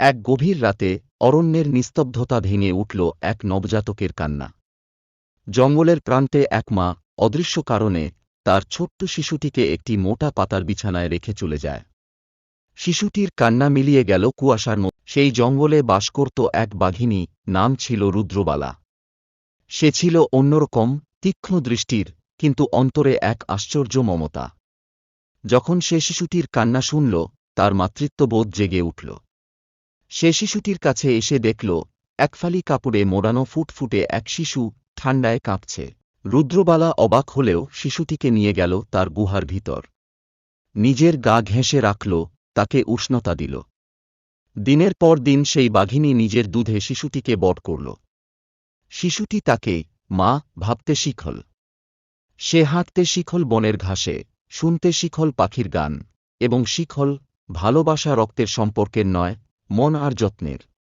এক গভীর রাতে অরণ্যের নিস্তব্ধতা ভেঙে উঠল এক নবজাতকের কান্না। জঙ্গলের প্রান্তে এক মা অদৃশ্য কারণে তার ছোট্ট শিশুটিকে একটি মোটা পাতার বিছানায় রেখে চলে যায়। শিশুটির কান্না মিলিয়ে গেল কুয়াশার মধ্যে। সেই জঙ্গলে বাস করত এক বাঘিনী, নাম ছিল রুদ্রবালা। সে ছিল অন্যরকম, তীক্ষ্ণ দৃষ্টির, কিন্তু অন্তরে এক আশ্চর্য মমতা। যখন সে শিশুটির কান্না শুনল, তার মাতৃত্ববোধ জেগে উঠল। সে শিশুটির কাছে এসে দেখল এক ফালি কাপড়ে মোড়ানো ফুটফুটে এক শিশু ঠান্ডায় কাঁপছে। রুদ্রবালা অবাক হলেও শিশুটিকে নিয়ে গেল তার গুহার ভিতর। নিজের গা ঘেঁষে রাখল, তাকে উষ্ণতা দিল। দিনের পর দিন সেই বাঘিনী নিজের দুধে শিশুটিকে বড় করল। শিশুটি তাকে মা ভাবতে শিখল। সে হাঁটতে শিখল বনের ঘাসে, শুনতে শিখল পাখির গান, এবং শিখল ভালোবাসা রক্তের সম্পর্কের নয়, মন আর যত্নের।